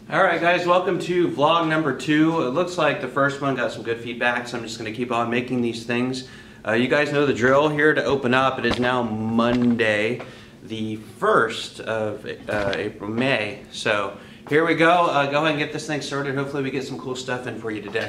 Alright guys, welcome to vlog number 2. It looks like the first one got some good feedback, so I'm just going to keep on making these things. You guys know the drill. Here to open up. It is now Monday, the 1st of May. So here we go. Go ahead and get this thing started. Hopefully we get some cool stuff in for you today.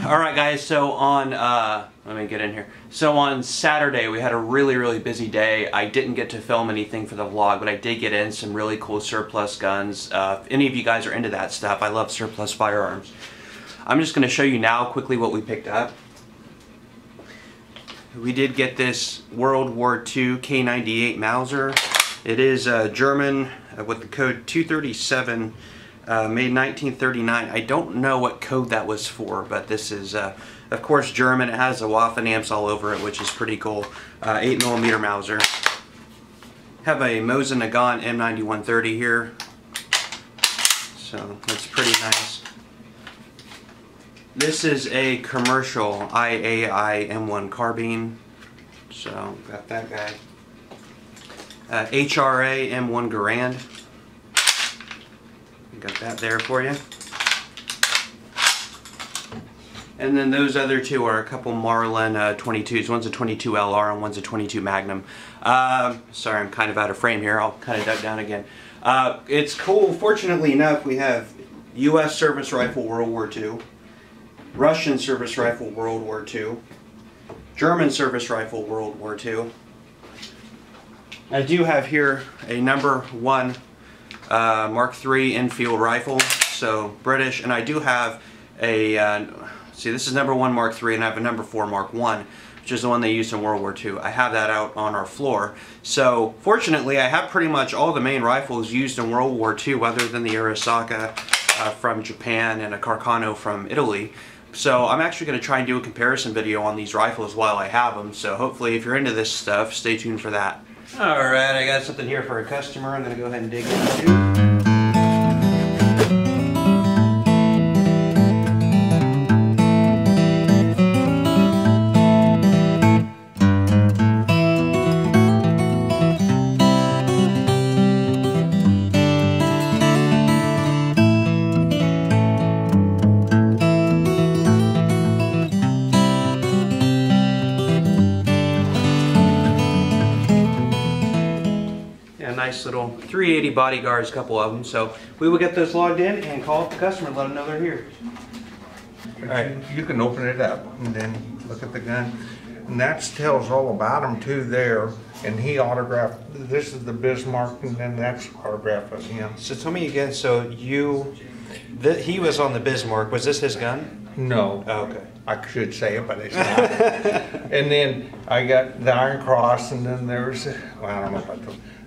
Alright guys, so on, let me get in here. So on Saturday we had a really busy day. I didn't get to film anything for the vlog, but I did get in some really cool surplus guns. If any of you guys are into that stuff, I love surplus firearms. I'm just going to show you now quickly what we picked up. We did get this World War II K98 Mauser. It is German with the code 237. Made 1939. I don't know what code that was for, but this is, of course, German. It has the Waffen amps all over it, which is pretty cool. 8mm Mauser. Have a Mosin Nagant M9130 here, so that's pretty nice. This is a commercial IAI M1 carbine, so got that guy. HRA M1 Garand. Got that there for you. And then those other two are a couple Marlin 22s. One's a 22 LR and one's a 22 Magnum. Sorry, I'm kind of out of frame here. I'll kind of duck down again. It's cool. Fortunately enough, we have U.S. service rifle World War II, Russian service rifle World War II, German service rifle World War II. I do have here a number 1 Mark III Enfield rifle, so British, and I do have a, see, this is number 1 Mark III, and I have a number 4 Mark I, which is the one they used in World War II. I have that out on our floor. So fortunately I have pretty much all the main rifles used in World War II other than the Arisaka from Japan and a Carcano from Italy. So I'm actually going to try and do a comparison video on these rifles while I have them, so hopefully if you're into this stuff, stay tuned for that. Alright, I got something here for a customer I'm going to go ahead and dig into. Nice little 380 Bodyguards, a couple of them. So we will get those logged in and call up the customer and let them know they're here. All right, you can open it up and then look at the gun. And that tells all about him too there. And he autographed, this is the Bismarck, and then that's autograph of him. So tell me again, so he was on the Bismarck. Was this his gun? No. Oh, okay. I should say it, but it's not. And then I got the Iron Cross, and then there's, well, I don't know about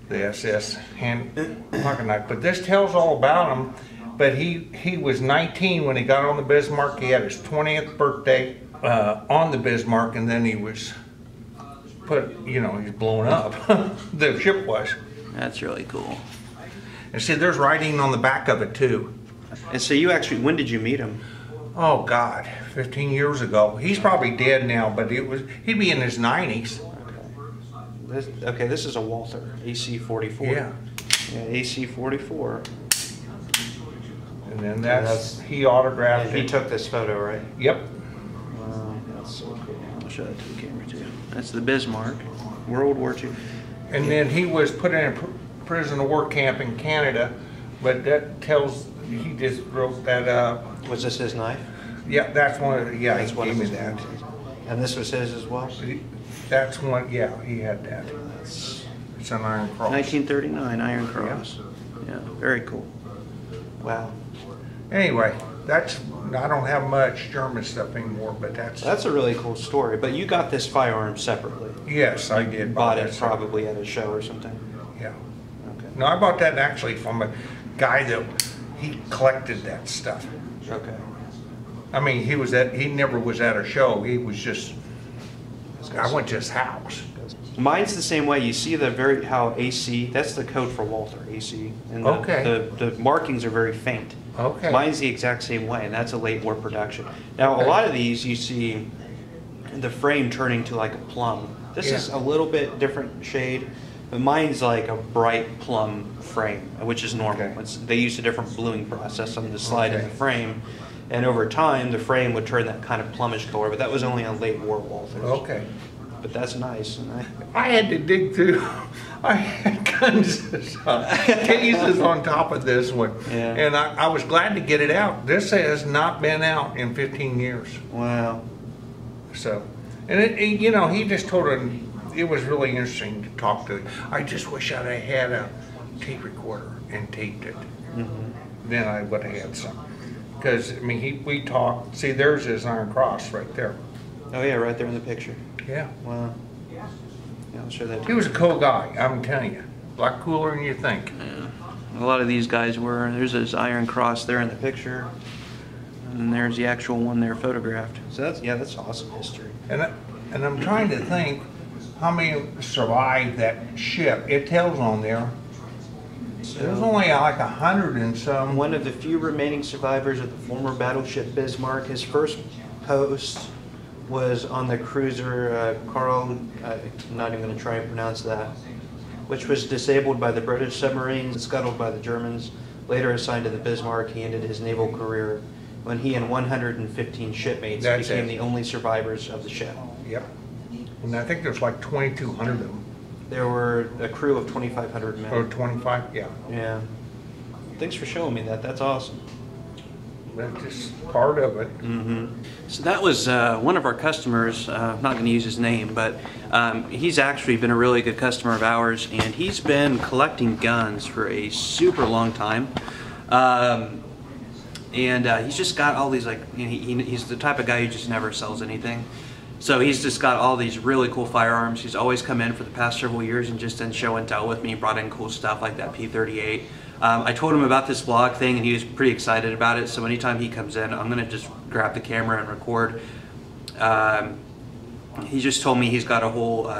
the SS hand pocket knife, but this tells all about him. But he was 19 when he got on the Bismarck. He had his 20th birthday on the Bismarck, and then he was put, you know, he's blown up. The ship was. That's really cool. And see, there's writing on the back of it too. And so you actually, when did you meet him? Oh God, 15 years ago. He's probably dead now, but he'd be in his 90s. Okay, this is a Walther AC-44. Yeah. Yeah, AC-44. And then that's he autographed and it. he took this photo, right? Yep. Wow, that's so cool. I'll show that to the camera too. That's the Bismarck, World War II. And then he was put in a prisoner of war camp in Canada, but that tells, he just wrote that up. Was this his knife? Yeah, that's one of the, yeah, that's he one gave of me his that. knives. And this was his as well? That's one, yeah, he had that. It's an Iron Cross. 1939 Iron Cross. Yeah, very cool. Wow. Anyway, that's, I don't have much German stuff anymore, but that's a really cool story. But you got this firearm separately. Yes, I did. Bought it probably at a show or something. Yeah. Okay. No, I bought that actually from a guy that he collected that stuff. Okay. I mean, he never was at a show. He was just, I went to his house. Mine's the same way. You see how AC, that's the code for Walther, AC. And the markings are very faint. Okay. Mine's the exact same way, and that's a late war production. Now, a lot of these you see the frame turning to like a plum. This is a little bit different shade, but mine's like a bright plum frame, which is normal. They used a different bluing process on the slide in the frame, and over time the frame would turn that kind of plumish color, but that was only on late war Walthers. Okay. But that's nice. I had to dig through. I had cases on top of this one, and I was glad to get it out. This has not been out in 15 years. Wow. So, and you know, he just told him it was really interesting to talk to him. I just wish I'd have had a tape recorder and taped it. Then I would have had some. Because I mean, we talked. See, there's his Iron Cross right there. Oh yeah, right there in the picture. Yeah. Wow. Yeah, I'll show that. He was a cool guy, I'm telling you. A lot cooler than you think. Yeah. A lot of these guys were. There's his Iron Cross there in the picture, and there's the actual one there photographed. So that's awesome history. And I'm trying to think how many survived that ship. It tells on there. There was only like 100 and some. One of the few remaining survivors of the former battleship Bismarck. His first post was on the cruiser Carl, I'm not even going to try and pronounce that, which was disabled by the British submarines and scuttled by the Germans. Later assigned to the Bismarck, he ended his naval career when he and 115 shipmates became the only survivors of the ship. Yep. And I think there's like 2,200 of them. There were a crew of 2,500 men. Oh, 25? Yeah. Yeah. Thanks for showing me that. That's awesome. That's just part of it. So that was one of our customers. I'm not going to use his name, but he's actually been a really good customer of ours, and he's been collecting guns for a super long time. He's just got all these, like, he's the type of guy who just never sells anything. So he's just got all these really cool firearms. He's always come in for the past several years and just done show and tell with me, brought in cool stuff like that P38. I told him about this vlog thing, and he was pretty excited about it. So anytime he comes in, I'm gonna just grab the camera and record. He just told me he's got a whole,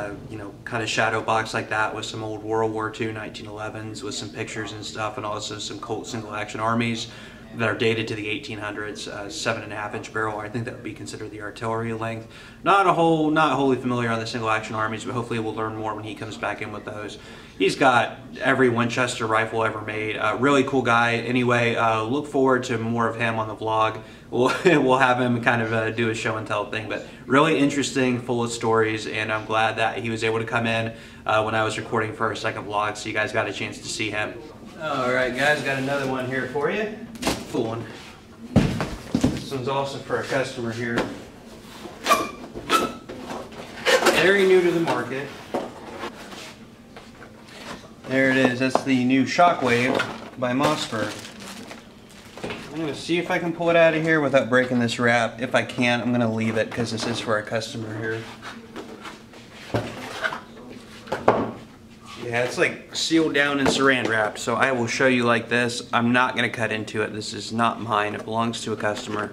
kind of shadow box like that with some old World War II 1911s with some pictures and stuff, and also some Colt single action armies that are dated to the 1800s, 7.5-inch barrel. I think that would be considered the artillery length. Not wholly familiar on the single action armies, but hopefully we'll learn more when he comes back in with those. He's got every Winchester rifle ever made. Really cool guy. Anyway, look forward to more of him on the vlog. We'll have him kind of do a show and tell thing, but really interesting, full of stories, and I'm glad that he was able to come in when I was recording for our second vlog, so you guys got a chance to see him. All right, guys, got another one here for you. Cool one. This one's also for a customer here. Very new to the market. There it is. That's the new Shockwave by Mossberg. I'm going to see if I can pull it out of here without breaking this wrap. If I can't, I'm going to leave it because this is for a customer here. Yeah, it's like sealed down and saran wrapped, so I will show you like this. I'm not going to cut into it. This is not mine. It belongs to a customer.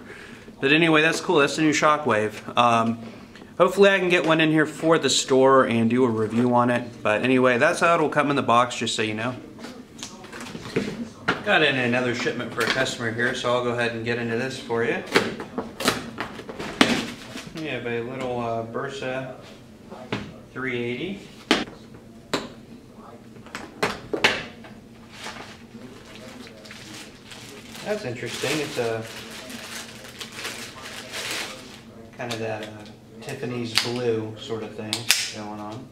But anyway, that's cool. That's the new Shockwave. Hopefully I can get one in here for the store and do a review on it. But anyway, that's how it'll come in the box, just so you know. Got in another shipment for a customer here, so I'll go ahead and get into this for you. We have a little Bursa 380. That's interesting. It's a kind of that Tiffany's blue sort of thing going on.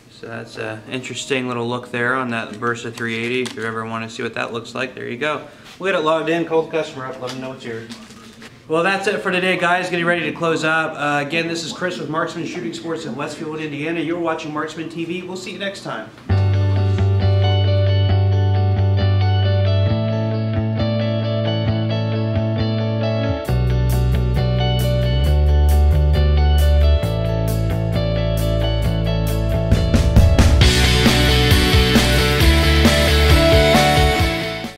So that's an interesting little look there on that Bursa 380. If you ever want to see what that looks like, there you go. We'll get it logged in, call the customer up, let them know it's yours. Well, that's it for today, guys. Getting ready to close up. Again, this is Chris with Marksman Shooting Sports in Westfield, Indiana. You're watching Marksman TV. We'll see you next time.